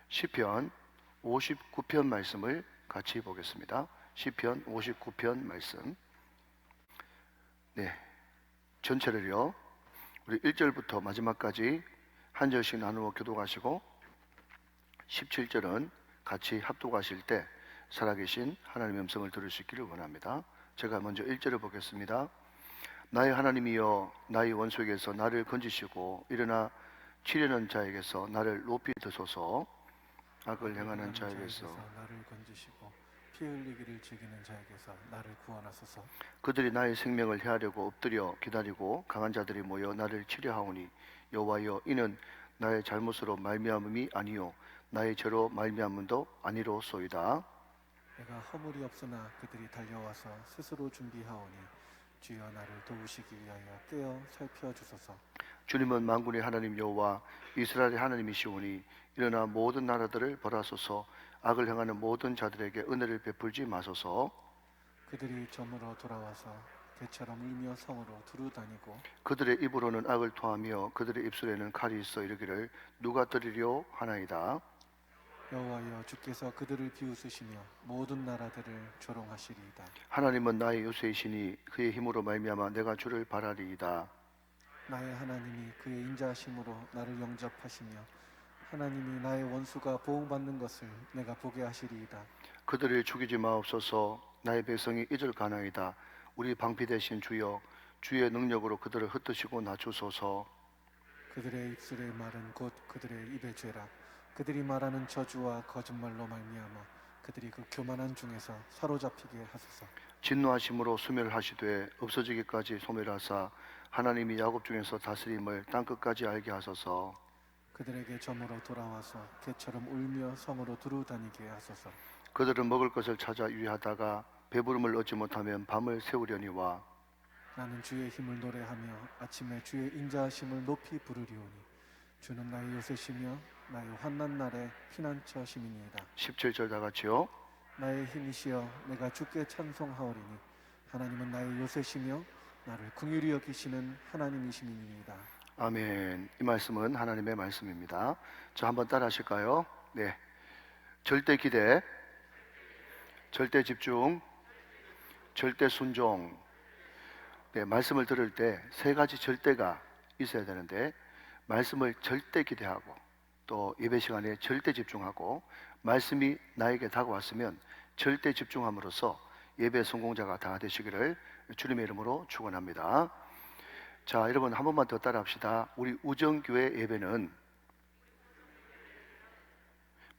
시편 59편 말씀을 같이 보겠습니다. 시편 59편 말씀. 네, 전체를요. 우리 1절부터 마지막까지 한 절씩 나누어 교독하시고 17절은 같이 합독하실 때 살아계신 하나님의 음성을 들을 수 있기를 원합니다. 제가 먼저 1절을 보겠습니다. 나의 하나님이여, 나의 원수에게서 나를 건지시고 일어나 치려는 자에게서 나를 높이 드소서. 악을 행하는 자에게서 나를 건지시고 피 흘리기를 즐기는 자에게서 나를 구원하소서. 그들이 나의 생명을 해하려고 엎드려 기다리고 강한 자들이 모여 나를 치려하오니 여호와여, 이는 나의 잘못으로 말미암음이 아니요 나의 죄로 말미암음도 아니로소이다. 내가 허물이 없으나 그들이 달려와서 스스로 준비하오니 주여 나를 도우시기 위하여 깨어 살펴주소서. 주님은 만군의 하나님 여호와 이스라엘의 하나님이시오니 일어나 모든 나라들을 벌하소서. 악을 행하는 모든 자들에게 은혜를 베풀지 마소서. 그들이 저물어 돌아와서 개처럼 울며 성으로 두루 다니고 그들의 입으로는 악을 토하며 그들의 입술에는 칼이 있어 이르기를 누가 들으려 하나이다. 여호와여, 주께서 그들을 비웃으시며 모든 나라들을 조롱하시리이다. 하나님은 나의 요새이시니 그의 힘으로 말미암아 내가 주를 바라리이다. 나의 하나님이 그의 인자하심으로 나를 영접하시며 하나님이 나의 원수가 보응받는 것을 내가 보게 하시리이다. 그들을 죽이지 마옵소서. 나의 백성이 잊을까나이다. 우리 방피 되신 주여, 주의 능력으로 그들을 흩으시고 낮추소서. 그들의 입술의 말은 곧 그들의 입의 죄라. 그들이 말하는 저주와 거짓말로 말미암아 그들이 그 교만한 중에서 사로잡히게 하소서. 진노하심으로 소멸하시되 없어지기까지 소멸하사 하나님이 야곱 중에서 다스림을 땅끝까지 알게 하소서. 그들에게 저물어 돌아와서 개처럼 울며 성으로 두루 다니게 하소서. 그들은 먹을 것을 찾아 유의하다가 배부름을 얻지 못하면 밤을 새우려니와 나는 주의 힘을 노래하며 아침에 주의 인자하심을 높이 부르리오니 주는 나의 요새시며 나의 환난 날의 피난처 시민이다. 17절 다 같이요. 나의 힘이시여, 내가 주께 찬송하오리니 하나님은 나의 요새시며 나를 긍휼히 여기시는 하나님이시니이다. 아멘. 이 말씀은 하나님의 말씀입니다. 자, 한번 따라 하실까요? 네. 절대 기대, 절대 집중, 절대 순종. 네, 말씀을 들을 때 세 가지 절대가 있어야 되는데, 말씀을 절대 기대하고 또 예배 시간에 절대 집중하고 말씀이 나에게 다가왔으면 절대 집중함으로써 예배 성공자가 다 되시기를 주님의 이름으로 축원합니다. 자, 여러분 한 번만 더 따라 합시다. 우리 우정교회 예배는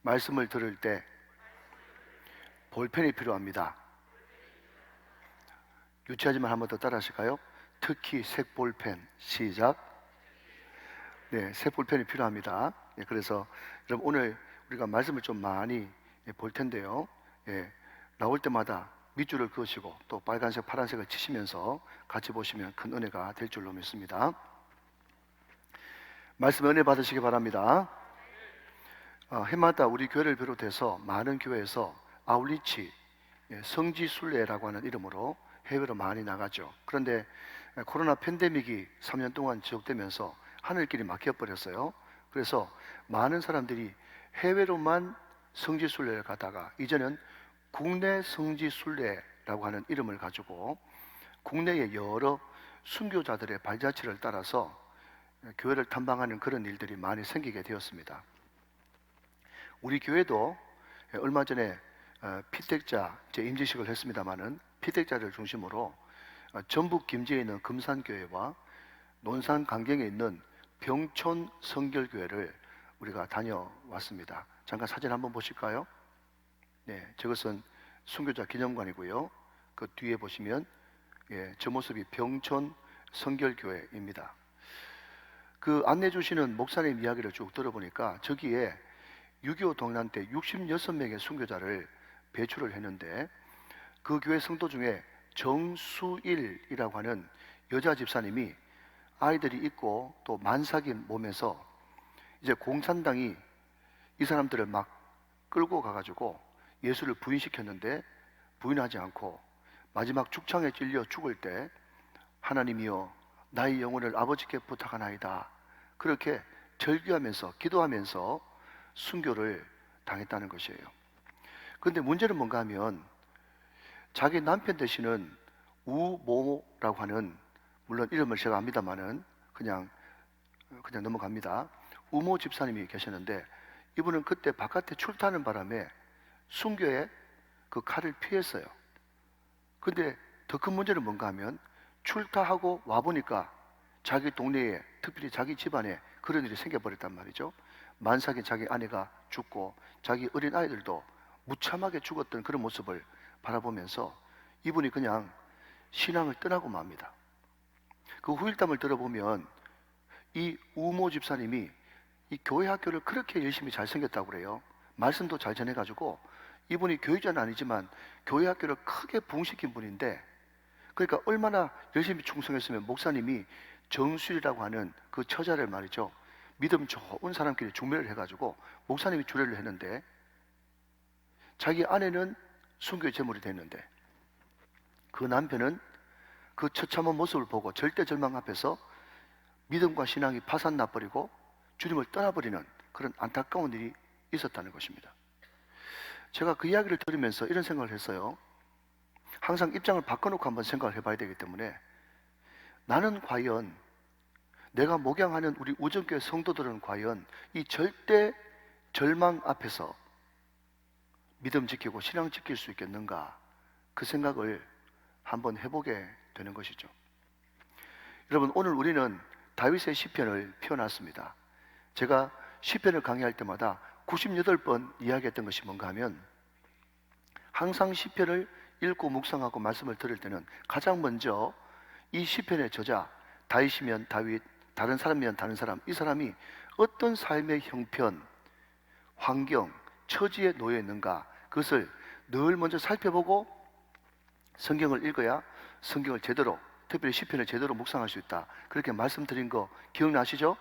말씀을 들을 때 볼펜이 필요합니다. 유치하지만 한 번 더 따라 하실까요? 특히 색볼펜. 시작. 네, 색볼펜이 필요합니다. 네, 그래서 여러분 오늘 우리가 말씀을 좀 많이 볼 텐데요. 예, 나올 때마다 밑줄을 그으시고 또 빨간색, 파란색을 치시면서 같이 보시면 큰 은혜가 될 줄로 믿습니다. 말씀 은혜 받으시기 바랍니다. 해마다 우리 교회를 비롯해서 많은 교회에서 아울리치, 성지순례라고 하는 이름으로 해외로 많이 나가죠. 그런데 코로나 팬데믹이 3년 동안 지속되면서 하늘길이 막혀버렸어요. 그래서 많은 사람들이 해외로만 성지순례를 가다가 이제는 국내 성지순례라고 하는 이름을 가지고 국내의 여러 순교자들의 발자취를 따라서 교회를 탐방하는 그런 일들이 많이 생기게 되었습니다. 우리 교회도 얼마 전에 피택자 임직식을 했습니다마는 피택자를 중심으로 전북 김제에 있는 금산교회와 논산 강경에 있는 병촌 성결교회를 우리가 다녀왔습니다. 잠깐 사진 한번 보실까요? 네, 저것은 순교자 기념관이고요. 그 뒤에 보시면 저 모습이 병촌 성결교회입니다. 그 안내 주시는 목사님 이야기를 쭉 들어보니까 저기에 6.25 동란 때 66명의 순교자를 배출을 했는데 그 교회 성도 중에 정수일이라고 하는 여자 집사님이 아이들이 있고 또 만삭인 몸에서 이제 공산당이 이 사람들을 막 끌고 가가지고 예수를 부인시켰는데 부인하지 않고 마지막 죽창에 찔려 죽을 때 하나님이여 나의 영혼을 아버지께 부탁하나이다 그렇게 절규하면서 기도하면서 순교를 당했다는 것이에요. 그런데 문제는 뭔가 하면 자기 남편 되시는 우모라고 하는, 물론 이름을 제가 압니다만은 그냥 넘어갑니다. 우모 집사님이 계셨는데 이분은 그때 바깥에 출타하는 바람에 순교에 그 칼을 피했어요. 근데 더 큰 문제는 뭔가 하면 출타하고 와보니까 자기 동네에, 특별히 자기 집안에 그런 일이 생겨버렸단 말이죠. 만삭인 자기 아내가 죽고 자기 어린 아이들도 무참하게 죽었던 그런 모습을 바라보면서 이분이 그냥 신앙을 떠나고 맙니다. 그 후일담을 들어보면 이 우모 집사님이 이 교회 학교를 그렇게 열심히 잘 생겼다고 그래요. 말씀도 잘 전해가지고 이분이 교육자는 아니지만 교회 학교를 크게 부흥시킨 분인데, 그러니까 얼마나 열심히 충성했으면 목사님이 정수리라고 하는 그 처자를 말이죠, 믿음 좋은 사람끼리 중매를 해가지고 목사님이 주례를 했는데 자기 아내는 순교의 제물이 됐는데 그 남편은 그 처참한 모습을 보고 절대절망 앞에서 믿음과 신앙이 파산나버리고 주님을 떠나버리는 그런 안타까운 일이 있었다는 것입니다. 제가 그 이야기를 들으면서 이런 생각을 했어요. 항상 입장을 바꿔놓고 한번 생각을 해봐야 되기 때문에, 나는 과연, 내가 목양하는 우리 우정교회 성도들은 과연 이 절대 절망 앞에서 믿음 지키고 신앙 지킬 수 있겠는가, 그 생각을 한번 해보게 되는 것이죠. 여러분, 오늘 우리는 다윗의 시편을 펴놨습니다. 제가 시편을 강의할 때마다 98번 이야기했던 것이 뭔가 하면, 항상 시편을 읽고 묵상하고 말씀을 들을 때는 가장 먼저 이 시편의 저자, 다윗이면 다윗, 다른 사람이면 다른 사람, 이 사람이 어떤 삶의 형편, 환경, 처지에 놓여 있는가, 그것을 늘 먼저 살펴보고 성경을 읽어야 성경을 제대로, 특별히 시편을 제대로 묵상할 수 있다, 그렇게 말씀드린 거 기억나시죠?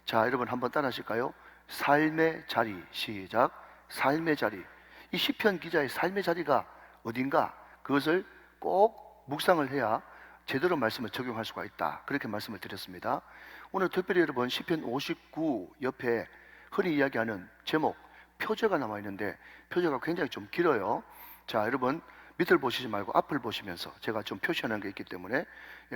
자, 여러분 한번 따라 하실까요? 삶의 자리, 시작. 삶의 자리. 이 시편 기자의 삶의 자리가 어딘가, 그것을 꼭 묵상을 해야 제대로 말씀을 적용할 수가 있다, 그렇게 말씀을 드렸습니다. 오늘 특별히 여러분 시편 59 옆에 흔히 이야기하는 제목, 표제가 나와 있는데 표제가 굉장히 좀 길어요. 자, 여러분 밑을 보시지 말고 앞을 보시면서 제가 좀 표시하는 게 있기 때문에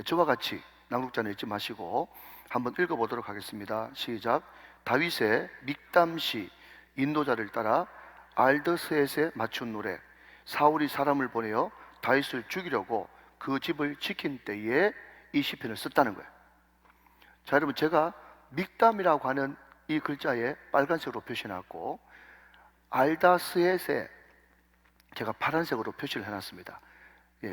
저와 같이 낭독자는 읽지 마시고 한번 읽어보도록 하겠습니다. 시작. 다윗의 믹담시, 인도자를 따라 알드스엣에 맞춘 노래. 사울이 사람을 보내어 다윗을 죽이려고 그 집을 지킨 때에 이 시편을 썼다는 거예요. 자, 여러분 제가 믹담이라고 하는 이 글자에 빨간색으로 표시해놨고 알다스엣에 제가 파란색으로 표시를 해놨습니다.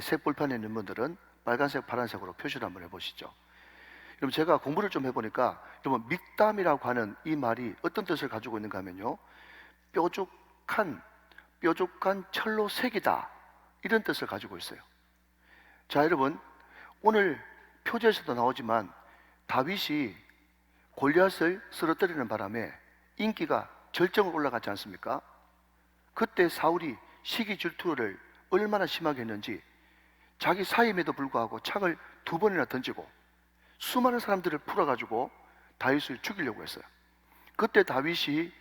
색 볼판에 있는 분들은 빨간색, 파란색으로 표시를 한번 해보시죠. 여러분 제가 공부를 좀 해보니까 여러분 믹담이라고 하는 이 말이 어떤 뜻을 가지고 있는가 하면요, 뾰족한 철로 새기다, 이런 뜻을 가지고 있어요. 자, 여러분 오늘 표제에서도 나오지만 다윗이 골리앗을 쓰러뜨리는 바람에 인기가 절정을 올라갔지 않습니까? 그때 사울이 시기 질투를 얼마나 심하게 했는지 자기 사임에도 불구하고 창을 2번이나 던지고 수많은 사람들을 풀어가지고 다윗을 죽이려고 했어요. 그때 다윗이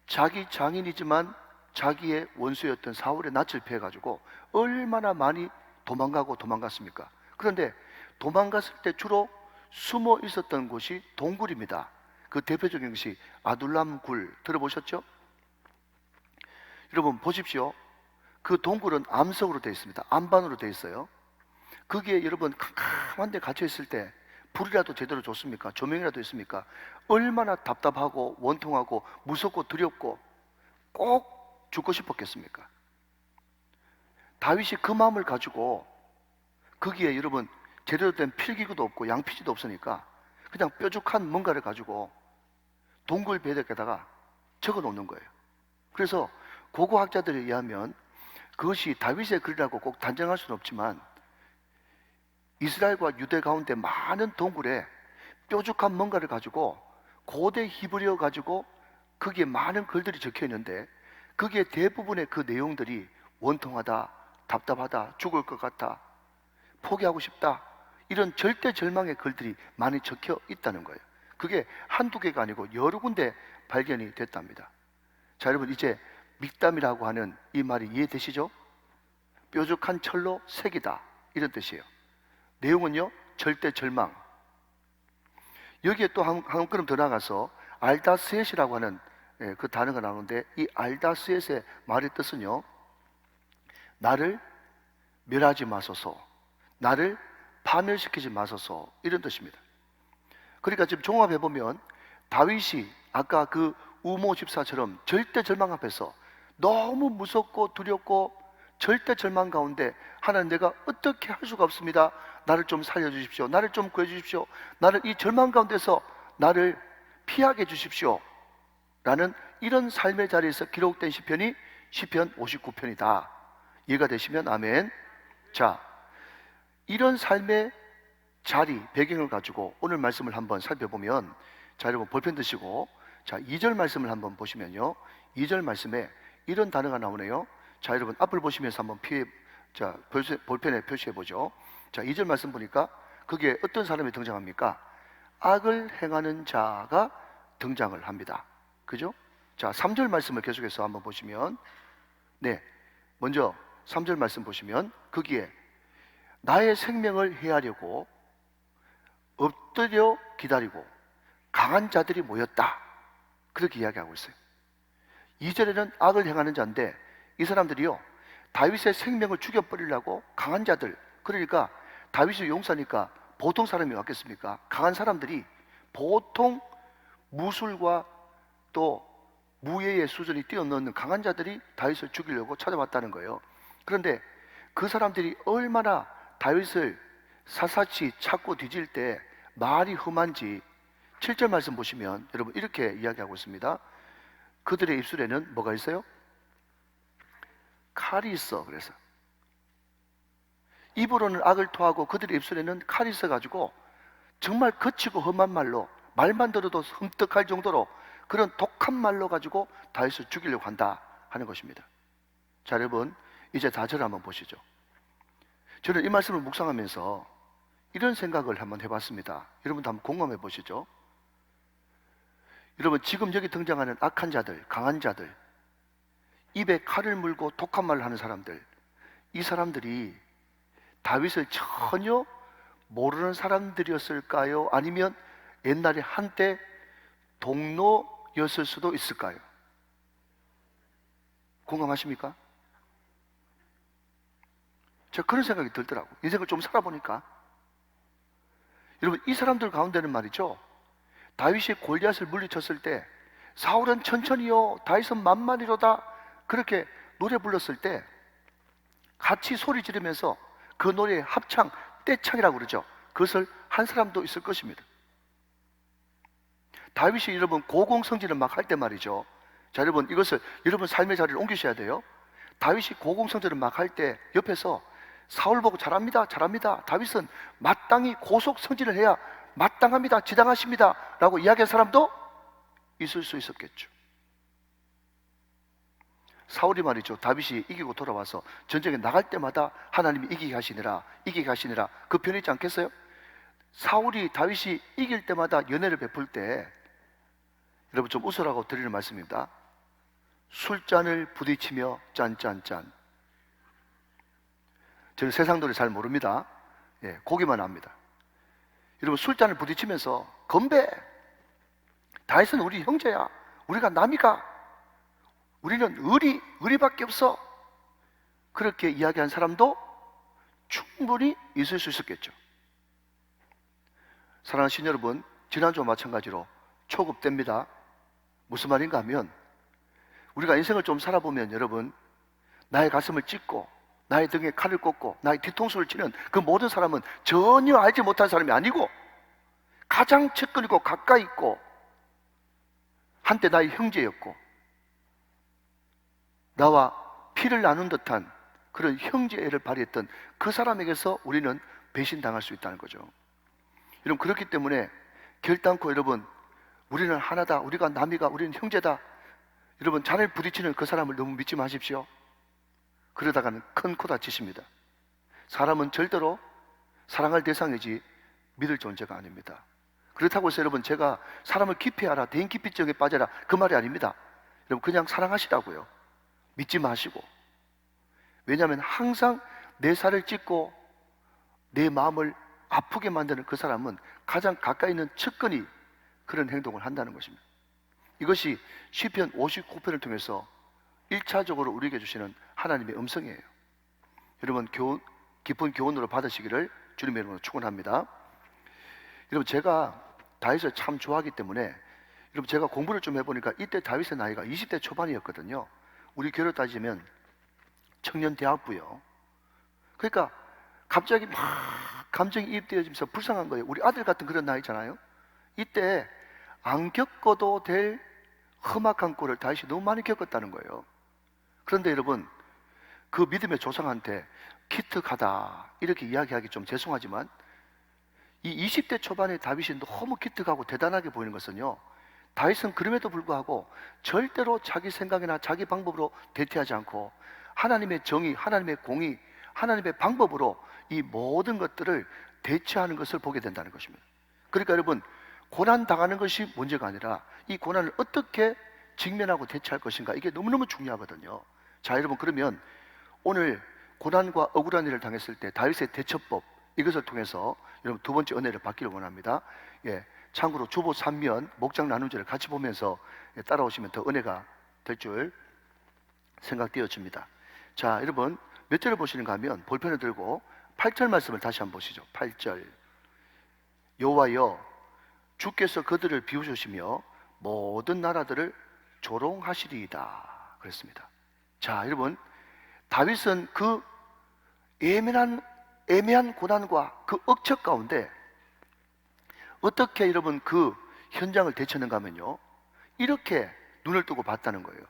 자기 장인이지만 자기의 원수였던 사울의 낯을 피해가지고 얼마나 많이 도망갔습니까? 그런데 도망갔을 때 주로 숨어 있었던 곳이 동굴입니다. 그 대표적인 것이 아둘람 굴, 들어보셨죠? 여러분 보십시오. 그 동굴은 암석으로 되어 있습니다. 암반으로 되어 있어요. 거기에 여러분 캄캄한 데 갇혀 있을 때 불이라도 제대로 줬습니까? 조명이라도 있습니까? 얼마나 답답하고 원통하고 무섭고 두렵고 꼭 죽고 싶었겠습니까? 다윗이 그 마음을 가지고 거기에 여러분 제대로 된 필기구도 없고 양피지도 없으니까 그냥 뾰족한 뭔가를 가지고 동굴 배에다가 적어 놓는 거예요. 그래서 고고학자들에 의하면 그것이 다윗의 글이라고 꼭 단정할 수는 없지만 이스라엘과 유대 가운데 많은 동굴에 뾰족한 뭔가를 가지고 고대 히브리어 가지고 거기에 많은 글들이 적혀 있는데 거기에 대부분의 그 내용들이 원통하다, 답답하다, 죽을 것 같다, 포기하고 싶다, 이런 절대 절망의 글들이 많이 적혀 있다는 거예요. 그게 한두 개가 아니고 여러 군데 발견이 됐답니다. 자, 여러분 이제 믹담이라고 하는 이 말이 이해되시죠? 뾰족한 철로 새기다, 이런 뜻이에요. 내용은요, 절대 절망. 여기에 또 한 걸음 더 나가서 알다스엣이라고 하는 그 단어가 나오는데, 이 알다스엣의 말의 뜻은요, 나를 멸하지 마소서, 나를 파멸시키지 마소서, 이런 뜻입니다. 그러니까 지금 종합해 보면 다윗이 아까 그 우모 집사처럼 절대 절망 앞에서 너무 무섭고 두렵고 절대 절망 가운데, 하나님 내가 어떻게 할 수가 없습니다, 나를 좀 살려주십시오, 나를 좀 구해주십시오, 나를 이 절망 가운데서 나를 피하게 해주십시오 라는 이런 삶의 자리에서 기록된 시편이 시편 59편이다. 이해가 되시면 아멘. 자, 이런 삶의 자리, 배경을 가지고 오늘 말씀을 한번 살펴보면, 자, 여러분 볼펜 드시고, 자, 2절 말씀을 한번 보시면요, 2절 말씀에 이런 단어가 나오네요. 자, 여러분 앞을 보시면서 한번 볼펜에 표시해 보죠. 자, 2절 말씀 보니까 거기에 어떤 사람이 등장합니까? 악을 행하는 자가 등장을 합니다. 그죠? 자, 3절 말씀을 계속해서 한번 보시면, 네, 먼저 3절 말씀 보시면 거기에 나의 생명을 해하려고 엎드려 기다리고 강한 자들이 모였다, 그렇게 이야기하고 있어요. 2절에는 악을 행하는 자인데, 이 사람들이요, 다윗의 생명을 죽여버리려고 강한 자들, 그러니까 다윗이 용사니까 보통 사람이 왔겠습니까? 강한 사람들이, 보통 무술과 또 무예의 수준이 뛰어넘는 강한 자들이 다윗을 죽이려고 찾아왔다는 거예요. 그런데 그 사람들이 얼마나 다윗을 샅샅이 찾고 뒤질 때 말이 험한지 7절 말씀 보시면 여러분 이렇게 이야기하고 있습니다. 그들의 입술에는 뭐가 있어요? 칼이 있어. 그래서 입으로는 악을 토하고 그들의 입술에는 칼이 있어가지고 정말 거치고 험한 말로, 말만 들어도 흠떡할 정도로 그런 독한 말로 가지고 다윗을 죽이려고 한다 하는 것입니다. 자, 여러분 이제 4절 한번 보시죠. 저는 이 말씀을 묵상하면서 이런 생각을 한번 해봤습니다. 여러분도 한번 공감해 보시죠. 여러분, 지금 여기 등장하는 악한 자들, 강한 자들, 입에 칼을 물고 독한 말을 하는 사람들, 이 사람들이 다윗을 전혀 모르는 사람들이었을까요? 아니면 옛날에 한때 동료였을 수도 있을까요? 공감하십니까? 제가 그런 생각이 들더라고요. 인생을 좀 살아보니까. 여러분, 이 사람들 가운데는 말이죠, 다윗이 골리앗을 물리쳤을 때 사울은 천천히요, 다윗은 만만히로다, 그렇게 노래 불렀을 때 같이 소리 지르면서 그 노래의 합창, 떼창이라고 그러죠. 그것을 한 사람도 있을 것입니다. 다윗이 여러분 고공성질을 막 할 때 말이죠. 자, 여러분 이것을 여러분 삶의 자리를 옮기셔야 돼요. 다윗이 고공성질을 막 할 때 옆에서 사울 보고 잘합니다, 잘합니다, 다윗은 마땅히 고속성질을 해야 마땅합니다, 지당하십니다 라고 이야기한 사람도 있을 수 있었겠죠. 사울이 말이죠, 다윗이 이기고 돌아와서 전쟁에 나갈 때마다 하나님이 이기게 하시니라, 이기게 하시니라, 그 편에 있지 않겠어요? 사울이 다윗이 이길 때마다 연애를 베풀 때, 여러분 좀 웃으라고 드리는 말씀입니다. 술잔을 부딪히며 짠짠짠. 저는 세상 노래 잘 모릅니다. 예, 고기만 합니다. 여러분 술잔을 부딪히면서 건배, 다윗은 우리 형제야, 우리가 남이가, 우리는 의리밖에 없어, 그렇게 이야기한 사람도 충분히 있을 수 있었겠죠. 사랑하는 여러분, 지난주와 마찬가지로 초급됩니다. 무슨 말인가 하면, 우리가 인생을 좀 살아보면 여러분, 나의 가슴을 찢고 나의 등에 칼을 꽂고 나의 뒤통수를 치는 그 모든 사람은 전혀 알지 못한 사람이 아니고, 가장 측근이고 가까이 있고 한때 나의 형제였고 나와 피를 나눈 듯한 그런 형제애를 발휘했던 그 사람에게서 우리는 배신당할 수 있다는 거죠. 여러분, 그렇기 때문에 결단코 여러분, 우리는 하나다, 우리가 남이가, 우리는 형제다, 여러분 잔을 부딪히는 그 사람을 너무 믿지 마십시오. 그러다가는 큰 코 다치십니다. 사람은 절대로 사랑할 대상이지 믿을 존재가 아닙니다. 그렇다고 해서 여러분 제가 사람을 기피하라, 대인 기피증에 빠져라, 그 말이 아닙니다. 여러분 그냥 사랑하시라고요. 믿지 마시고. 왜냐하면 항상 내 살을 찢고 내 마음을 아프게 만드는 그 사람은 가장 가까이 있는 측근이 그런 행동을 한다는 것입니다. 이것이 시편 59편을 통해서 1차적으로 우리에게 주시는 하나님의 음성이에요. 여러분 깊은 교훈으로 받으시기를 주님의 이름으로 축원합니다. 여러분 제가 다윗을 참 좋아하기 때문에 여러분 제가 공부를 좀 해보니까 이때 다윗의 나이가 20대 초반이었거든요. 우리 교회로 따지면 청년대학부요. 그러니까 갑자기 막 감정이 입되어지면서 불쌍한 거예요. 우리 아들 같은 그런 나이잖아요. 이때 안 겪어도 될 험악한 꼴을 다윗이 너무 많이 겪었다는 거예요. 그런데 여러분 그 믿음의 조상한테 기특하다 이렇게 이야기하기 좀 죄송하지만 이 20대 초반의 다윗이 너무 기특하고 대단하게 보이는 것은요, 다윗은 그럼에도 불구하고 절대로 자기 생각이나 자기 방법으로 대퇴하지 않고 하나님의 정의, 하나님의 공의, 하나님의 방법으로 이 모든 것들을 대처하는 것을 보게 된다는 것입니다. 그러니까 여러분 고난 당하는 것이 문제가 아니라 이 고난을 어떻게 직면하고 대처할 것인가, 이게 너무너무 중요하거든요. 자, 여러분 그러면 오늘 고난과 억울한 일을 당했을 때 다윗의 대처법, 이것을 통해서 여러분 두 번째 은혜를 받기를 원합니다. 참고로 주보 3면 목장 나눔제를 같이 보면서 따라오시면 더 은혜가 될 줄 생각되어집니다. 자, 여러분 몇 절을 보시는가 하면 볼펜을 들고 8절 말씀을 다시 한번 보시죠. 8절. 여호와여 주께서 그들을 비우시며 모든 나라들을 조롱하시리이다 그랬습니다. 자, 여러분 다윗은 그 애매한 고난과 그 억척 가운데 어떻게 여러분 그 현장을 대처했는가 하면요, 이렇게 눈을 뜨고 봤다는 거예요.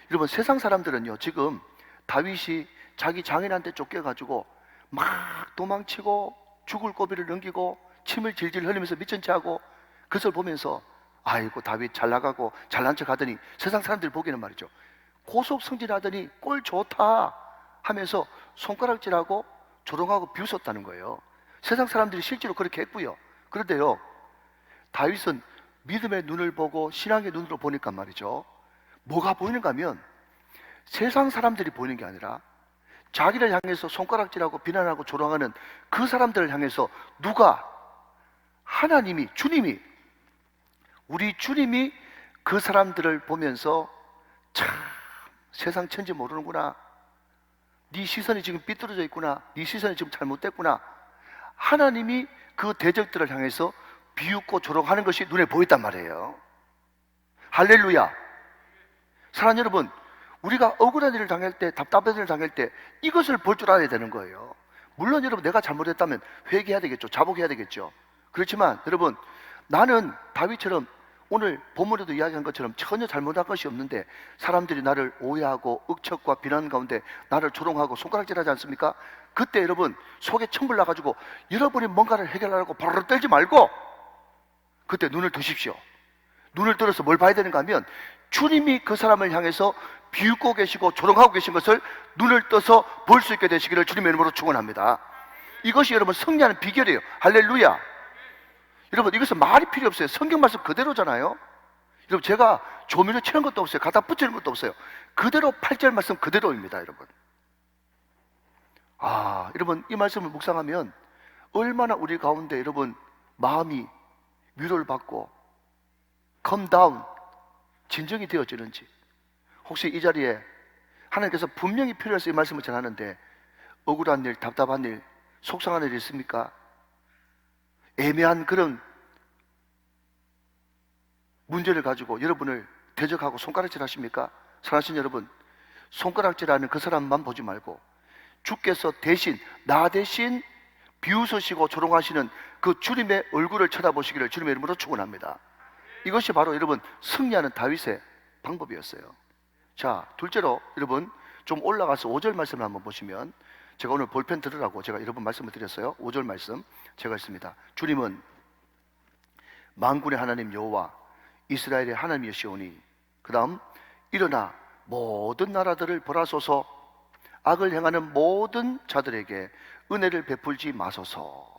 여러분 세상 사람들은요 지금 다윗이 자기 장인한테 쫓겨가지고 막 도망치고 죽을 고비를 넘기고 침을 질질 흘리면서 미친 체 하고 그것을 보면서 아이고 다윗 잘 나가고 잘난 척 하더니 세상 사람들이 보기에는 말이죠, 고속성질하더니 꼴 좋다 하면서 손가락질하고 조롱하고 비웃었다는 거예요. 세상 사람들이 실제로 그렇게 했고요. 그런데요 다윗은 믿음의 눈을 보고 신앙의 눈으로 보니까 말이죠, 뭐가 보이는가 하면 세상 사람들이 보이는 게 아니라 자기를 향해서 손가락질하고 비난하고 조롱하는 그 사람들을 향해서 누가? 하나님이, 주님이, 우리 주님이 그 사람들을 보면서 참 세상 천지 모르는구나, 네 시선이 지금 삐뚤어져 있구나, 네 시선이 지금 잘못됐구나, 하나님이 그 대적들을 향해서 비웃고 조롱하는 것이 눈에 보였단 말이에요. 할렐루야. 사랑하는 여러분, 우리가 억울한 일을 당할 때, 답답한 일을 당할 때 이것을 볼 줄 알아야 되는 거예요. 물론 여러분 내가 잘못했다면 회개해야 되겠죠, 자복해야 되겠죠. 그렇지만 여러분 나는 다윗처럼 오늘 본문에도 이야기한 것처럼 전혀 잘못한 것이 없는데 사람들이 나를 오해하고 억척과 비난 가운데 나를 조롱하고 손가락질하지 않습니까? 그때 여러분 속에 천불 나가지고 여러분이 뭔가를 해결하려고 바로 떨지 말고 그때 눈을 뜨십시오. 눈을 들어서 뭘 봐야 되는가 하면 주님이 그 사람을 향해서 비웃고 계시고 조롱하고 계신 것을 눈을 떠서 볼 수 있게 되시기를 주님의 이름으로 축원합니다. 이것이 여러분 승리하는 비결이에요. 할렐루야. 여러분 이것은 말이 필요 없어요. 성경 말씀 그대로잖아요. 여러분 제가 조미료 치는 것도 없어요. 갖다 붙이는 것도 없어요. 그대로 8절 말씀 그대로입니다. 여러분 여러분 이 말씀을 묵상하면 얼마나 우리 가운데 여러분 마음이 위로를 받고 come down, 진정이 되어지는지. 혹시 이 자리에 하나님께서 분명히 필요해서 이 말씀을 전하는데 억울한 일, 답답한 일, 속상한 일 있습니까? 애매한 그런 문제를 가지고 여러분을 대적하고 손가락질 하십니까? 사랑하신 여러분, 손가락질하는 그 사람만 보지 말고 주께서 대신, 나 대신 비웃으시고 조롱하시는 그 주님의 얼굴을 쳐다보시기를 주님의 이름으로 축원합니다. 이것이 바로 여러분 승리하는 다윗의 방법이었어요. 자, 둘째로 여러분 좀 올라가서 5절 말씀을 한번 보시면, 제가 오늘 볼펜 들으라고 제가 여러분 말씀을 드렸어요. 5절 말씀 제가 있습니다. 주님은 만군의 하나님 여호와 이스라엘의 하나님이시오니, 그 다음 일어나 모든 나라들을 벌하소서, 악을 행하는 모든 자들에게 은혜를 베풀지 마소서.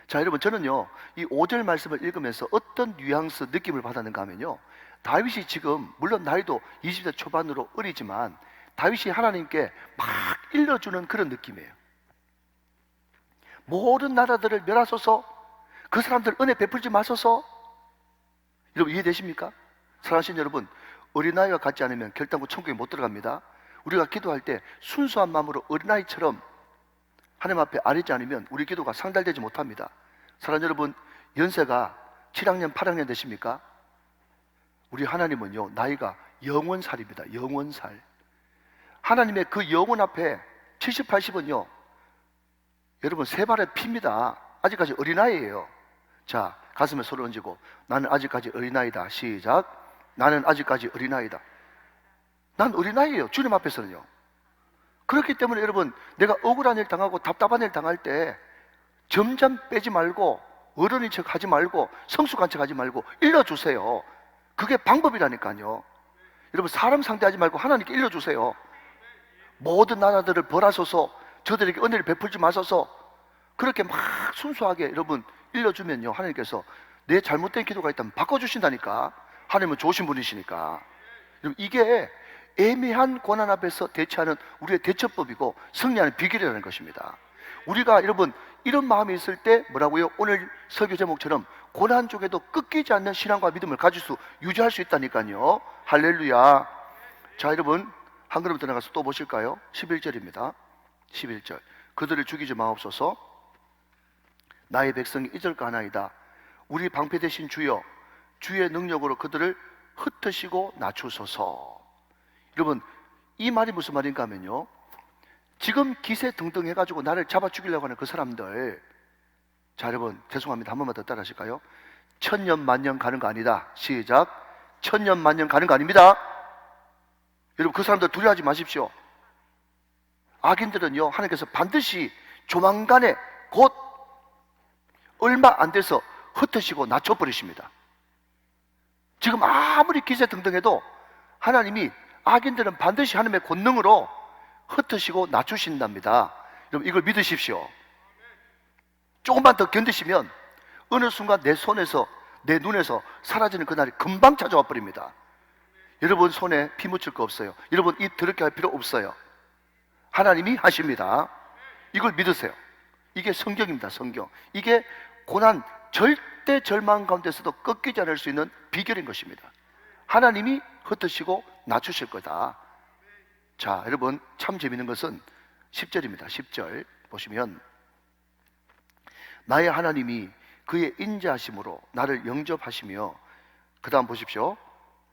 자, 여러분, 저는요, 이 5절 말씀을 읽으면서 어떤 뉘앙스, 느낌을 받았는가 하면요, 다윗이 지금, 물론 나이도 20대 초반으로 어리지만, 다윗이 하나님께 막 일러주는 그런 느낌이에요. 모든 나라들을 멸하소서, 그 사람들 은혜 베풀지 마소서. 여러분, 이해되십니까? 사랑하시는 여러분, 어린아이와 같지 않으면 결단코 천국에 못 들어갑니다. 우리가 기도할 때 순수한 마음으로 어린아이처럼 하나님 앞에 아뢰지 않으면 우리 기도가 상달되지 못합니다. 사랑하는 여러분, 연세가 7학년, 8학년 되십니까? 우리 하나님은요, 나이가 영원살입니다. 영원살. 하나님의 그 영원 앞에 70, 80은요, 여러분, 세 발의 피입니다. 아직까지 어린아이예요. 자, 가슴에 손을 얹고, 나는 아직까지 어린아이다. 시작. 나는 아직까지 어린아이다. 난 어린아이예요. 주님 앞에서는요. 그렇기 때문에 여러분, 내가 억울한 일 당하고 답답한 일 당할 때 점점 빼지 말고, 어른인 척 하지 말고, 성숙한 척 하지 말고 일러주세요. 그게 방법이라니까요. 여러분, 사람 상대하지 말고 하나님께 일러주세요. 모든 나라들을 벌하소서, 저들에게 은혜를 베풀지 마소서. 그렇게 막 순수하게 여러분 일러주면요, 하나님께서 내 잘못된 기도가 있다면 바꿔주신다니까. 하나님은 좋으신 분이시니까. 여러분, 이게 애매한 고난 앞에서 대처하는 우리의 대처법이고 승리하는 비결이라는 것입니다. 우리가 여러분 이런 마음이 있을 때 뭐라고요? 오늘 설교 제목처럼 고난 쪽에도 꺾이지 않는 신앙과 믿음을 가질 수, 유지할 수 있다니까요. 할렐루야. 자, 여러분 한 걸음 더 나가서 또 보실까요? 11절입니다. 11절. 그들을 죽이지 마옵소서. 나의 백성이 잊을까나이다. 우리 방패 되신 주여, 주의 능력으로 그들을 흩으시고 낮추소서. 여러분, 이 말이 무슨 말인가 하면요, 지금 기세 등등 해가지고 나를 잡아 죽이려고 하는 그 사람들, 자, 여러분 죄송합니다, 한 번만 더 따라 하실까요? 천년 만년 가는 거 아니다. 시작. 천년 만년 가는 거 아닙니다. 여러분, 그 사람들 두려워하지 마십시오. 악인들은요, 하나님께서 반드시 조만간에 곧 얼마 안 돼서 흩으시고 낮춰버리십니다. 지금 아무리 기세 등등해도 하나님이 악인들은 반드시 하나님의 권능으로 흩으시고 낮추신답니다. 여러분, 이걸 믿으십시오. 조금만 더 견디시면 어느 순간 내 손에서, 내 눈에서 사라지는 그날이 금방 찾아와 버립니다. 여러분 손에 피 묻힐 거 없어요. 여러분 입 더럽게 할 필요 없어요. 하나님이 하십니다. 이걸 믿으세요. 이게 성경입니다. 성경. 이게 고난, 절대 절망 가운데서도 꺾이지 않을 수 있는 비결인 것입니다. 하나님이 흩으시고 낮추실 거다. 자, 여러분 참 재밌는 것은 10절입니다. 10절 보시면, 나의 하나님이 그의 인자하심으로 나를 영접하시며, 그 다음 보십시오.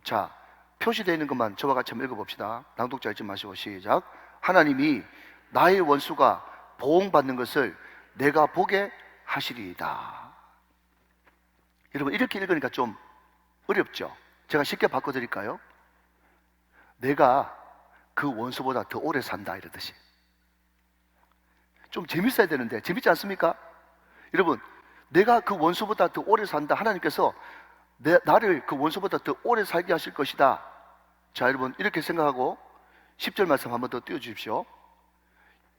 자, 표시되어 있는 것만 저와 같이 한번 읽어봅시다. 낭독자 읽지 마시고 시작. 하나님이 나의 원수가 보응받는 것을 내가 보게 하시리이다. 여러분, 이렇게 읽으니까 좀 어렵죠? 제가 쉽게 바꿔드릴까요? 내가 그 원수보다 더 오래 산다, 이러듯이. 좀 재밌어야 되는데 재밌지 않습니까? 여러분, 내가 그 원수보다 더 오래 산다. 하나님께서 나를 그 원수보다 더 오래 살게 하실 것이다. 자, 여러분 이렇게 생각하고 10절 말씀 한번 더 띄워주십시오.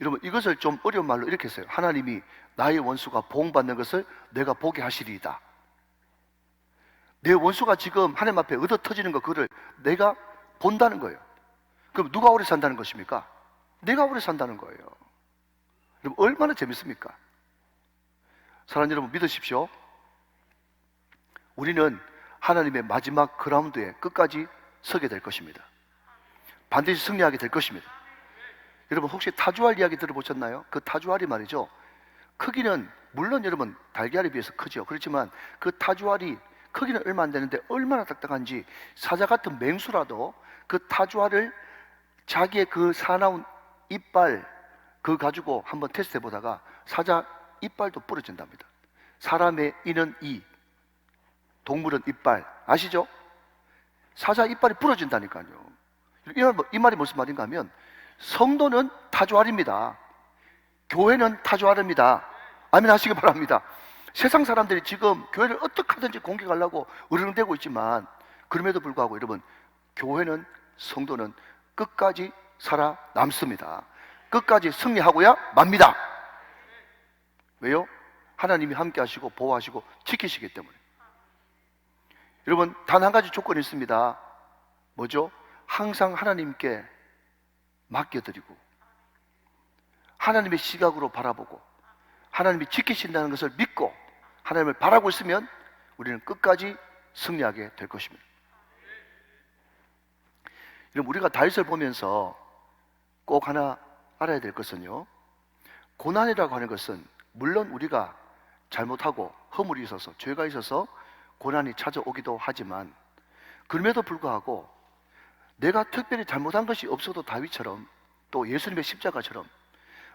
여러분, 이것을 좀 어려운 말로 이렇게 했어요. 하나님이 나의 원수가 보응받는 것을 내가 보게 하시리이다. 내 원수가 지금 하나님 앞에 얻어 터지는 거, 그거를 내가 본다는 거예요. 그럼 누가 오래 산다는 것입니까? 내가 오래 산다는 거예요. 여러분, 얼마나 재밌습니까? 사랑하는 여러분, 믿으십시오. 우리는 하나님의 마지막 그라운드에 끝까지 서게 될 것입니다. 반드시 승리하게 될 것입니다. 여러분, 혹시 타주알 이야기 들어보셨나요? 그 타주알이 말이죠, 크기는 물론 여러분 달걀에 비해서 크죠. 그렇지만 그 타주알이 크기는 얼마 안 되는데 얼마나 딱딱한지, 사자 같은 맹수라도 그 타주알을 자기의 그 사나운 이빨 그거 가지고 한번 테스트 해보다가 사자 이빨도 부러진답니다. 사람의 이는 이, 동물은 이빨, 아시죠? 사자 이빨이 부러진다니까요. 이 말이 무슨 말인가 하면, 성도는 타주알입니다. 교회는 타주알입니다. 아멘 하시기 바랍니다. 세상 사람들이 지금 교회를 어떻게 하든지 공격하려고 으르렁대고 있지만, 그럼에도 불구하고 여러분, 교회는, 성도는 끝까지 살아남습니다. 끝까지 승리하고야 맙니다. 왜요? 하나님이 함께 하시고 보호하시고 지키시기 때문에. 여러분, 단 한 가지 조건이 있습니다. 뭐죠? 항상 하나님께 맡겨드리고 하나님의 시각으로 바라보고 하나님이 지키신다는 것을 믿고 하나님을 바라고 있으면 우리는 끝까지 승리하게 될 것입니다. 여러분, 우리가 다윗을 보면서 꼭 하나 알아야 될 것은요, 고난이라고 하는 것은 물론 우리가 잘못하고 허물이 있어서 죄가 있어서 고난이 찾아오기도 하지만, 그럼에도 불구하고 내가 특별히 잘못한 것이 없어도 다윗처럼 또 예수님의 십자가처럼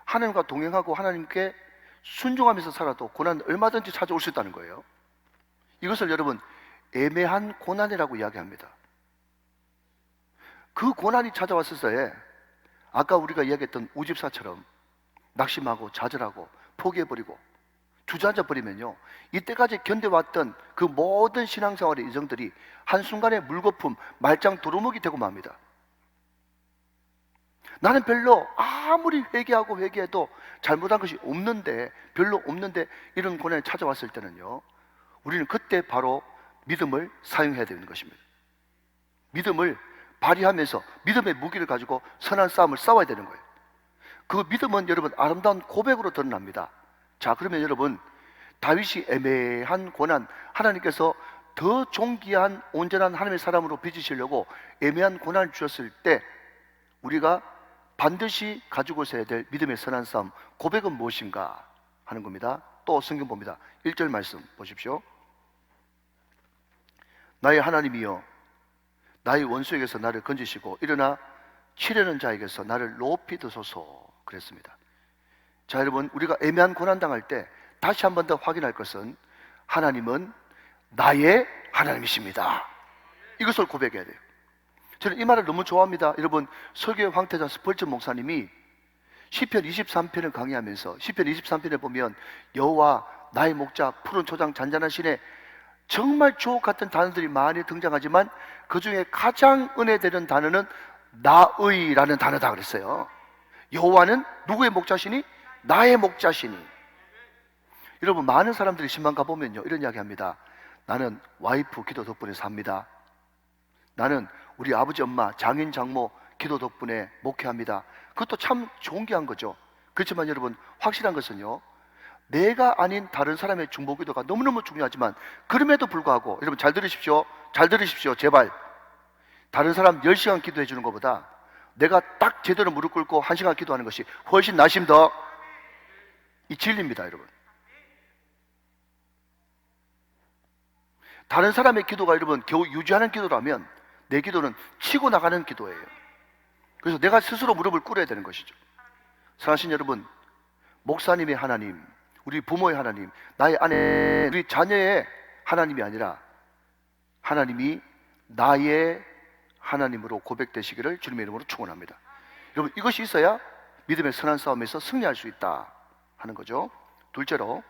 하나님과 동행하고 하나님께 순종하면서 살아도 고난은 얼마든지 찾아올 수 있다는 거예요. 이것을 여러분 애매한 고난이라고 이야기합니다. 그 고난이 찾아왔을 때에 아까 우리가 이야기했던 우집사처럼 낙심하고 좌절하고 포기해버리고 주저앉아버리면요, 이때까지 견뎌왔던 그 모든 신앙생활의 이정들이 한순간에 물거품, 말짱 도루묵이 되고 맙니다. 나는 별로 아무리 회개하고 회개해도 잘못한 것이 없는데, 별로 없는데 이런 고난이 찾아왔을 때는요, 우리는 그때 바로 믿음을 사용해야 되는 것입니다. 믿음을 발휘하면서 믿음의 무기를 가지고 선한 싸움을 싸워야 되는 거예요. 그 믿음은 여러분 아름다운 고백으로 드러납니다. 자, 그러면 여러분, 다윗이 애매한 고난, 하나님께서 더 존귀한 온전한 하나님의 사람으로 빚으시려고 애매한 고난을 주셨을 때 우리가 반드시 가지고 있어야 될 믿음의 선한 싸움, 고백은 무엇인가 하는 겁니다. 또 성경 봅니다. 1절 말씀 보십시오. 나의 하나님이여, 나의 원수에게서 나를 건지시고 일어나 치려는 자에게서 나를 높이 드소서 그랬습니다. 자, 여러분, 우리가 애매한 고난 당할 때 다시 한 번 더 확인할 것은 하나님은 나의 하나님이십니다. 이것을 고백해야 돼요. 저는 이 말을 너무 좋아합니다. 여러분, 설교의 황태자 스펄전 목사님이 시편 23편을 강의하면서 시편 23편에 보면 여호와 나의 목자 푸른 초장 잔잔하시네, 정말 주옥 같은 단어들이 많이 등장하지만 그 중에 가장 은혜되는 단어는 나의라는 단어다 그랬어요. 여호와는 누구의 목자시니? 나의 목자시니. 여러분, 많은 사람들이 신방 가보면요, 이런 이야기 합니다. 나는 와이프 기도 덕분에 삽니다. 나는 우리 아버지 엄마 장인 장모 기도 덕분에 목회합니다. 그것도 참 존귀한 거죠. 그렇지만 여러분, 확실한 것은요, 내가 아닌 다른 사람의 중보 기도가 너무너무 중요하지만 그럼에도 불구하고 여러분 잘 들으십시오. 잘 들으십시오. 제발. 다른 사람 10시간 기도해 주는 것보다 내가 딱 제대로 무릎 꿇고 1시간 기도하는 것이 훨씬 나심 더 이 진리입니다, 여러분. 다른 사람의 기도가 여러분 겨우 유지하는 기도라면 내 기도는 치고 나가는 기도예요. 그래서 내가 스스로 무릎을 꿇어야 되는 것이죠. 사랑하신 여러분, 목사님의 하나님, 우리 부모의 하나님, 나의 아내, 우리 자녀의 하나님이 아니라 하나님이 나의 하나님으로 고백되시기를 주님의 이름으로 축원합니다. 여러분, 이것이 있어야 믿음의 선한 싸움에서 승리할 수 있다 하는 거죠. 둘째로,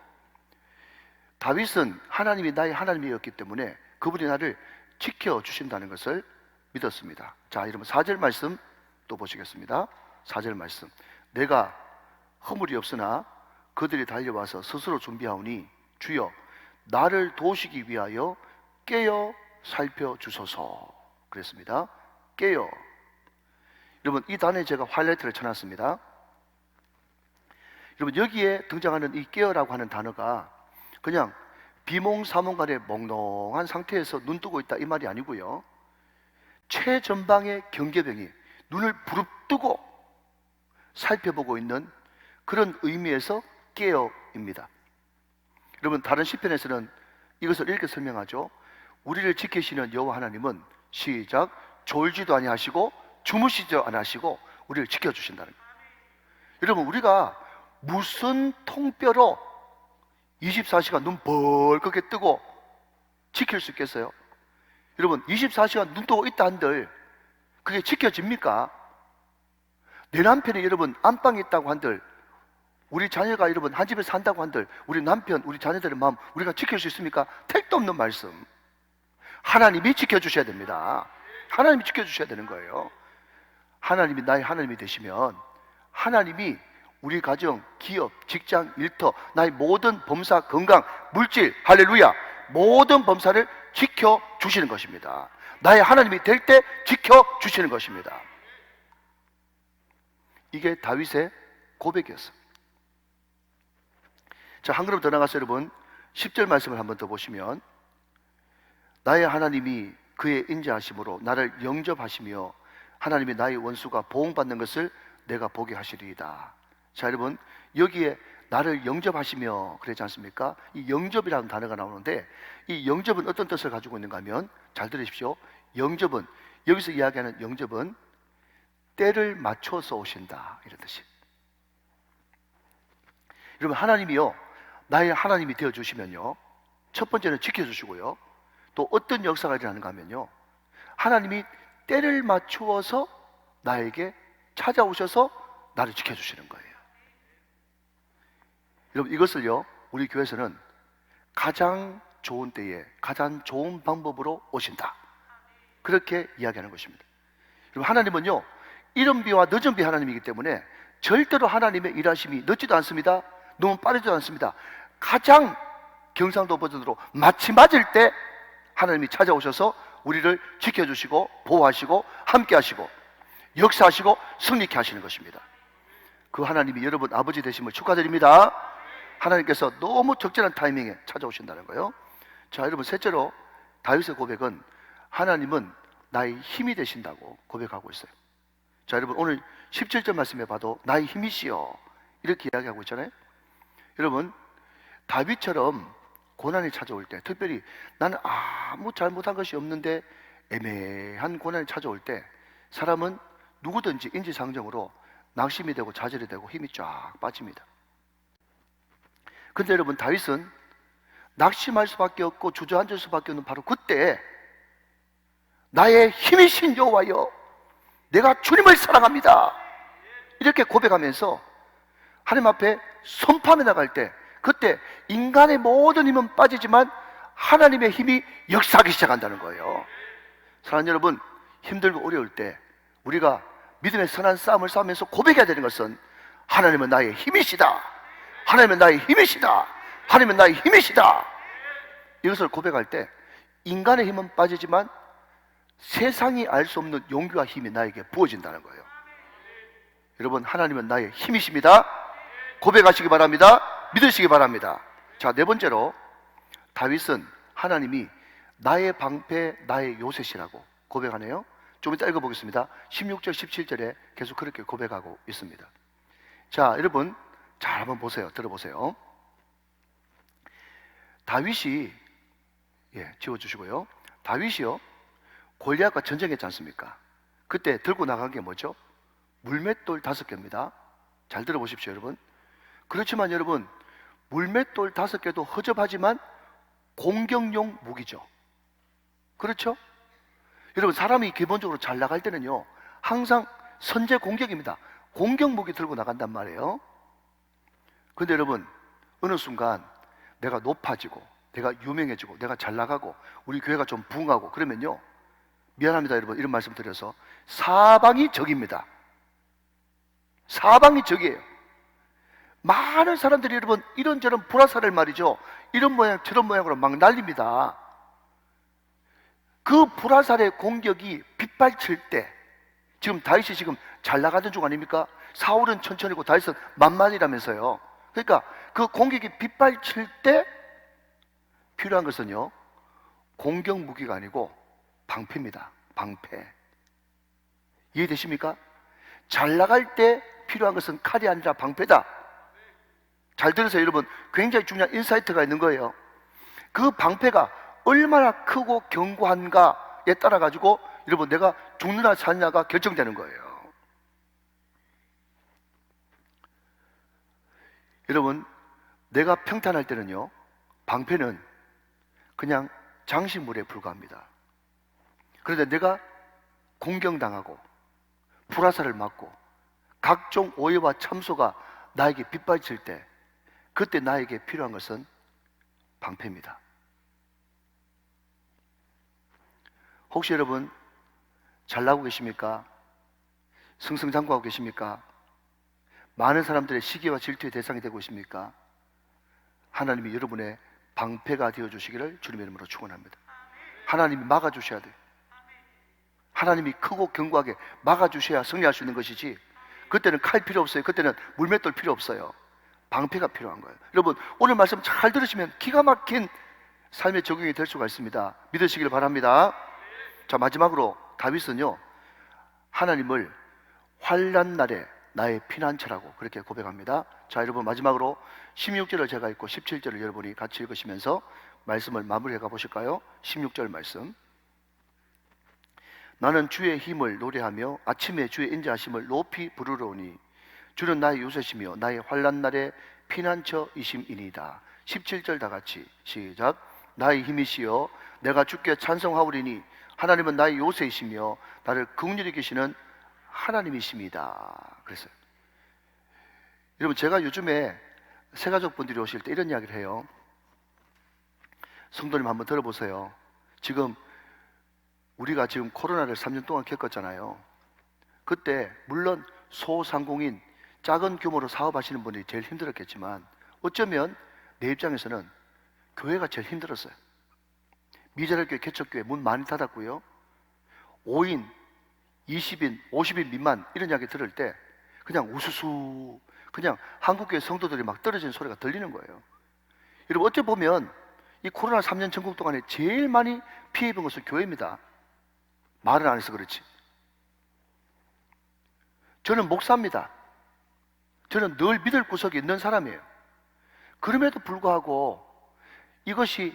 다윗은 하나님이 나의 하나님이었기 때문에 그분이 나를 지켜주신다는 것을 믿었습니다. 자, 여러분 4절 말씀 또 보시겠습니다. 4절 말씀. 내가 허물이 없으나 그들이 달려와서 스스로 준비하오니 주여 나를 도우시기 위하여 깨어 살펴주소서 그랬습니다. 깨어. 여러분, 이 단어에 제가 하이라이트를 쳐놨습니다. 여러분, 여기에 등장하는 이 깨어라고 하는 단어가 그냥 비몽사몽간에 몽롱한 상태에서 눈 뜨고 있다 이 말이 아니고요, 최전방의 경계병이 눈을 부릅뜨고 살펴보고 있는 그런 의미에서 깨어입니다. 여러분, 다른 시편에서는 이것을 이렇게 설명하죠. 우리를 지키시는 여호와 하나님은 시작 졸지도 아니하시고 주무시지도 아니하시고 우리를 지켜주신다는 거예요. 여러분, 우리가 무슨 통뼈로 24시간 눈 벌겋게 뜨고 지킬 수 있겠어요? 여러분, 24시간 눈 뜨고 있다 한들 그게 지켜집니까? 내 남편이 여러분 안방에 있다고 한들, 우리 자녀가 여러분 한 집에 산다고 한들 우리 남편, 우리 자녀들의 마음 우리가 지킬 수 있습니까? 택도 없는 말씀. 하나님이 지켜주셔야 됩니다. 하나님이 지켜주셔야 되는 거예요. 하나님이 나의 하나님이 되시면 하나님이 우리 가정, 기업, 직장, 일터, 나의 모든 범사, 건강, 물질, 할렐루야, 모든 범사를 지켜주시는 것입니다. 나의 하나님이 될 때 지켜주시는 것입니다. 이게 다윗의 고백이었어요. 자, 한 걸음 더 나가서 여러분 10절 말씀을 한번 더 보시면, 나의 하나님이 그의 인자하심으로 나를 영접하시며 하나님이 나의 원수가 보응받는 것을 내가 보게 하시리이다. 자, 여러분 여기에 나를 영접하시며 그러지 않습니까? 이 영접이라는 단어가 나오는데, 이 영접은 어떤 뜻을 가지고 있는가 하면, 잘 들으십시오. 영접은, 여기서 이야기하는 영접은 때를 맞춰서 오신다, 이런 뜻이에요. 여러분, 하나님이요, 나의 하나님이 되어주시면요, 첫 번째는 지켜주시고요, 또 어떤 역사가 일어나는가 하면요, 하나님이 때를 맞추어서 나에게 찾아오셔서 나를 지켜주시는 거예요. 여러분, 이것을요, 우리 교회에서는 가장 좋은 때에 가장 좋은 방법으로 오신다, 그렇게 이야기하는 것입니다. 여러분, 하나님은요, 이른 비와 늦은 비 하나님이기 때문에 절대로 하나님의 일하심이 늦지도 않습니다. 너무 빠르지도 않습니다. 가장 경상도 버전으로 마치 맞을 때 하나님이 찾아오셔서 우리를 지켜주시고 보호하시고 함께 하시고 역사하시고 승리케 하시는 것입니다. 그 하나님이 여러분 아버지 되심을 축하드립니다. 하나님께서 너무 적절한 타이밍에 찾아오신다는 거예요. 자, 여러분, 셋째로 다윗의 고백은 하나님은 나의 힘이 되신다고 고백하고 있어요. 자, 여러분, 오늘 17절 말씀에 봐도 나의 힘이시여, 이렇게 이야기하고 있잖아요. 여러분, 다윗처럼 고난이 찾아올 때, 특별히 나는 아무 잘못한 것이 없는데 애매한 고난이 찾아올 때, 사람은 누구든지 인지상정으로 낙심이 되고 좌절이 되고 힘이 쫙 빠집니다. 근데 여러분, 다윗은 낙심할 수밖에 없고 주저앉을 수밖에 없는 바로 그때, 나의 힘이신 여호와여, 내가 주님을 사랑합니다, 이렇게 고백하면서 하나님 앞에 선포하며 나갈 때, 그때 인간의 모든 힘은 빠지지만 하나님의 힘이 역사하기 시작한다는 거예요. 사랑하는 여러분, 힘들고 어려울 때 우리가 믿음의 선한 싸움을 싸우면서 고백해야 되는 것은, 하나님은 나의 힘이시다, 하나님은 나의 힘이시다, 하나님은 나의 힘이시다, 이것을 고백할 때 인간의 힘은 빠지지만 세상이 알 수 없는 용기와 힘이 나에게 부어진다는 거예요. 여러분, 하나님은 나의 힘이십니다. 고백하시기 바랍니다. 믿으시기 바랍니다. 자, 네 번째로 다윗은 하나님이 나의 방패, 나의 요새시라고 고백하네요. 좀 이따 읽어보겠습니다. 16절, 17절에 계속 그렇게 고백하고 있습니다. 자, 여러분 잘 한번 보세요. 들어보세요. 다윗이, 지워주시고요. 다윗이요, 골리앗과 전쟁했지 않습니까? 그때 들고 나간 게 뭐죠? 물맷돌 5개입니다. 잘 들어보십시오, 여러분. 그렇지만 여러분, 물맷돌 5개도 허접하지만 공격용 무기죠. 그렇죠? 여러분, 사람이 기본적으로 잘 나갈 때는요, 항상 선제 공격입니다. 공격 무기 들고 나간단 말이에요. 근데 여러분, 어느 순간 내가 높아지고 내가 유명해지고 내가 잘 나가고 우리 교회가 좀 부흥하고 그러면요, 미안합니다 여러분, 이런 말씀 드려서 사방이 적입니다. 사방이 적이에요. 많은 사람들이 여러분 이런저런 불화살을 말이죠, 이런 모양 저런 모양으로 막 날립니다. 그 불화살의 공격이 빗발칠 때, 지금 다윗이 지금 잘 나가는 중 아닙니까? 사울은 천천히고 다윗은 만만이라면서요. 그러니까 그 공격이 빗발칠 때 필요한 것은요, 공격 무기가 아니고 방패입니다. 방패. 이해되십니까? 잘 나갈 때 필요한 것은 칼이 아니라 방패다. 잘 들으세요 여러분, 굉장히 중요한 인사이트가 있는 거예요. 그 방패가 얼마나 크고 견고한가에 따라 가지고 여러분 내가 죽느냐 사느냐가 결정되는 거예요. 여러분, 내가 평탄할 때는요, 방패는 그냥 장식물에 불과합니다. 그런데 내가 공격당하고 불화살을 맞고 각종 오해와 참소가 나에게 빗발칠 때, 그때 나에게 필요한 것은 방패입니다. 혹시 여러분 잘 나가고 계십니까? 승승장구하고 계십니까? 많은 사람들의 시기와 질투의 대상이 되고 있습니까? 하나님이 여러분의 방패가 되어주시기를 주님의 이름으로 축원합니다. 하나님이 막아주셔야 돼요. 하나님이 크고 견고하게 막아주셔야 승리할 수 있는 것이지, 그때는 칼 필요 없어요. 그때는 물맷돌 필요 없어요. 방패가 필요한 거예요. 여러분, 오늘 말씀 잘 들으시면 기가 막힌 삶의 적용이 될 수가 있습니다. 믿으시길 바랍니다. 자, 마지막으로 다윗은요, 하나님을 환난 날에 나의 피난처라고 그렇게 고백합니다. 자, 여러분, 마지막으로 16절을 제가 읽고 17절을 여러분이 같이 읽으시면서 말씀을 마무리해 가보실까요? 16절 말씀. 나는 주의 힘을 노래하며 아침에 주의 인자하심을 높이 부르러오니 주는 나의 요새시며 나의 환난 날의 피난처이심이니이다. 17절 다 같이 시작. 나의 힘이시여 내가 주께 찬송하오리니 하나님은 나의 요새이시며 나를 긍휼히 계시는 하나님이십니다. 그랬어요. 여러분, 제가 요즘에 새가족분들이 오실 때 이런 이야기를 해요. 성도님 한번 들어보세요. 우리가 지금 코로나를 3년 동안 겪었잖아요. 그때 물론 소상공인, 작은 규모로 사업하시는 분이 제일 힘들었겠지만 어쩌면 내 입장에서는 교회가 제일 힘들었어요. 미자랄교회, 개척교회 문 많이 닫았고요. 5인, 20인, 50인 미만 이런 이야기 들을 때 그냥 우수수, 그냥 한국교회 성도들이 막 떨어지는 소리가 들리는 거예요. 여러분, 어찌 보면 이 코로나 3년 전국 동안에 제일 많이 피해 입은 것은 교회입니다. 말을 안 해서 그렇지. 저는 목사입니다. 저는 늘 믿을 구석이 있는 사람이에요. 그럼에도 불구하고 이것이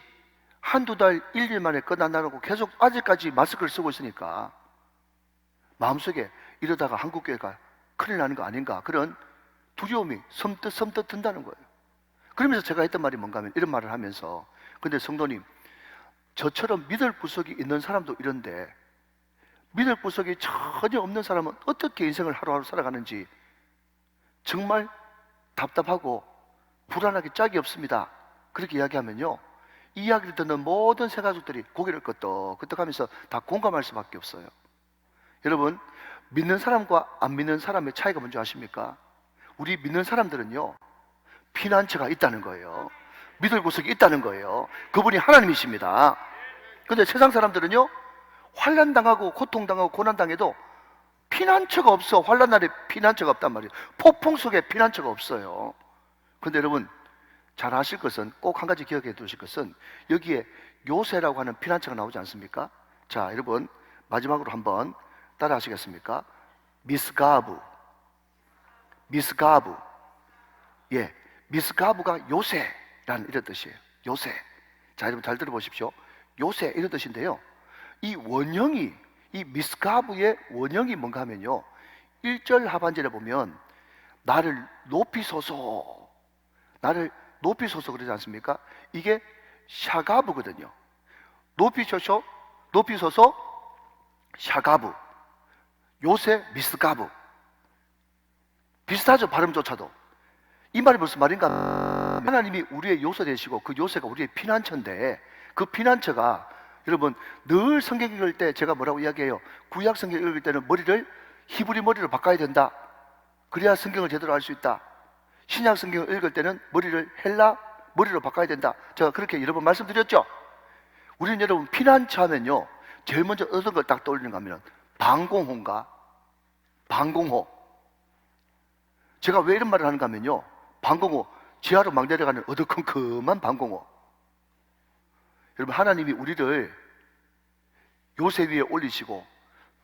한두 달, 1일 만에 끝난다고 계속 아직까지 마스크를 쓰고 있으니까 마음속에 이러다가 한국교회가 큰일 나는 거 아닌가, 그런 두려움이 섬뜩 든다는 거예요. 그러면서 제가 했던 말이 뭔가 하면 이런 말을 하면서, 근데 성도님, 저처럼 믿을 구석이 있는 사람도 이런데 믿을 구석이 전혀 없는 사람은 어떻게 인생을 하루하루 살아가는지 정말 답답하고 불안하기 짝이 없습니다. 그렇게 이야기하면요, 이 이야기를 듣는 모든 새가족들이 고개를 끄덕끄덕하면서 다 공감할 수밖에 없어요. 여러분, 믿는 사람과 안 믿는 사람의 차이가 뭔지 아십니까? 우리 믿는 사람들은요, 피난처가 있다는 거예요. 믿을 구석이 있다는 거예요. 그분이 하나님이십니다. 근데 세상 사람들은요, 환난당하고 고통당하고 고난당해도 피난처가 없어. 환난 날에 피난처가 없단 말이에요. 폭풍 속에 피난처가 없어요. 근데 여러분, 잘 아실 것은, 꼭 한 가지 기억해 두실 것은, 여기에 요새라고 하는 피난처가 나오지 않습니까? 자, 여러분, 마지막으로 한번 따라 하시겠습니까? 미스가브. 예, 미스가브가 요새라는 이런 뜻이에요. 요새. 자, 여러분 잘 들어보십시오. 요새 이런 뜻인데요, 이 원형이, 이 미스가브의 원형이 뭔가 하면요, 1절 하반절에 보면 나를 높이소서, 나를 높이소서 그러지 않습니까? 이게 샤가브거든요. 높이소서, 샤가브, 요새 미스가브. 비슷하죠, 발음조차도. 이 말이 무슨 말인가? 하나님이 우리의 요새 되시고 그 요새가 우리의 피난처인데, 그 피난처가, 여러분, 늘 성경 읽을 때 제가 뭐라고 이야기해요? 구약 성경 읽을 때는 머리를 히브리 머리로 바꿔야 된다. 그래야 성경을 제대로 알 수 있다. 신약 성경을 읽을 때는 머리를 헬라 머리로 바꿔야 된다. 제가 그렇게 여러 번 말씀드렸죠. 우리는 여러분, 피난처 하면요, 제일 먼저 어떤 걸 딱 떠올리는가 하면 방공호인가? 방공호. 제가 왜 이런 말을 하는가 하면요, 방공호, 지하로 막 내려가는 어두컴컴한 방공호. 여러분, 하나님이 우리를 요새 위에 올리시고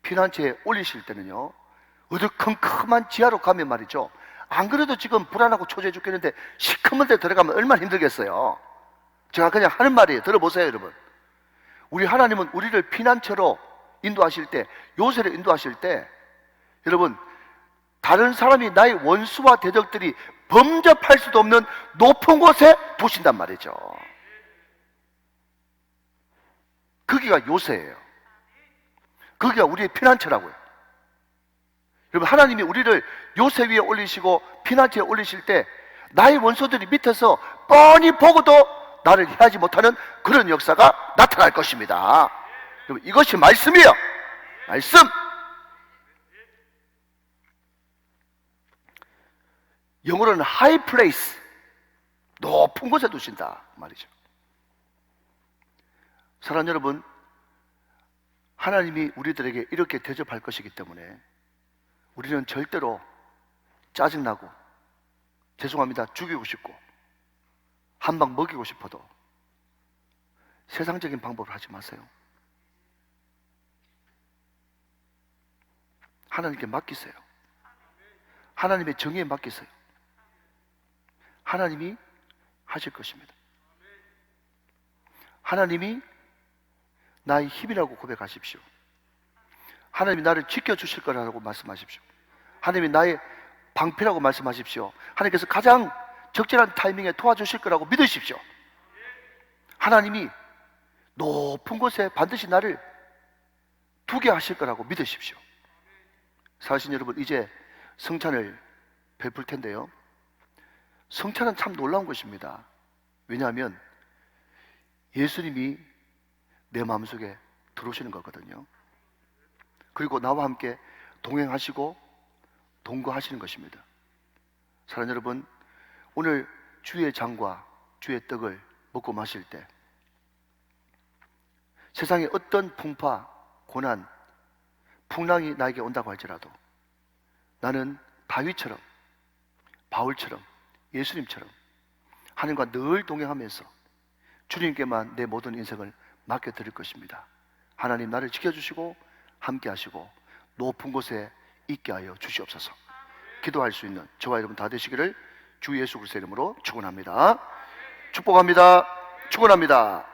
피난처에 올리실 때는요, 어두컴컴한 지하로 가면 말이죠, 안 그래도 지금 불안하고 초조해 죽겠는데 시커먼 데 들어가면 얼마나 힘들겠어요. 제가 그냥 하는 말이에요. 들어보세요, 여러분. 우리 하나님은 우리를 피난처로 인도하실 때, 요새를 인도하실 때, 여러분, 다른 사람이 나의 원수와 대적들이 범접할 수도 없는 높은 곳에 두신단 말이죠. 거기가 요새예요. 거기가 우리의 피난처라고요. 여러분, 하나님이 우리를 요새 위에 올리시고 피난처에 올리실 때 나의 원수들이 밑에서 뻔히 보고도 나를 해하지 못하는 그런 역사가 나타날 것입니다. 여러분, 이것이 말씀이에요. 말씀. 영어로는 high place, 높은 곳에 두신다 말이죠. 사랑하는 여러분, 하나님이 우리들에게 이렇게 대접할 것이기 때문에 우리는 절대로 짜증나고, 죄송합니다, 죽이고 싶고 한 방 먹이고 싶어도 세상적인 방법을 하지 마세요. 하나님께 맡기세요. 하나님의 정의에 맡기세요. 하나님이 하실 것입니다. 하나님이 나의 힘이라고 고백하십시오. 하나님이 나를 지켜주실 거라고 말씀하십시오. 하나님이 나의 방패라고 말씀하십시오. 하나님께서 가장 적절한 타이밍에 도와주실 거라고 믿으십시오. 하나님이 높은 곳에 반드시 나를 두게 하실 거라고 믿으십시오. 사실 여러분, 이제 성찬을 베풀 텐데요, 성찬은 참 놀라운 것입니다. 왜냐하면 예수님이 내 마음속에 들어오시는 거거든요. 그리고 나와 함께 동행하시고 동거하시는 것입니다. 사랑하는 여러분, 오늘 주의 장과 주의 떡을 먹고 마실 때 세상에 어떤 풍파, 고난, 풍랑이 나에게 온다고 할지라도 나는 다윗처럼, 바울처럼, 예수님처럼 하나님과 늘 동행하면서 주님께만 내 모든 인생을 맡겨드릴 것입니다. 하나님, 나를 지켜주시고 함께 하시고 높은 곳에 있게 하여 주시옵소서. 기도할 수 있는 저와 여러분 다 되시기를 주 예수 그리스도의 이름으로 축원합니다. 축복합니다. 축원합니다.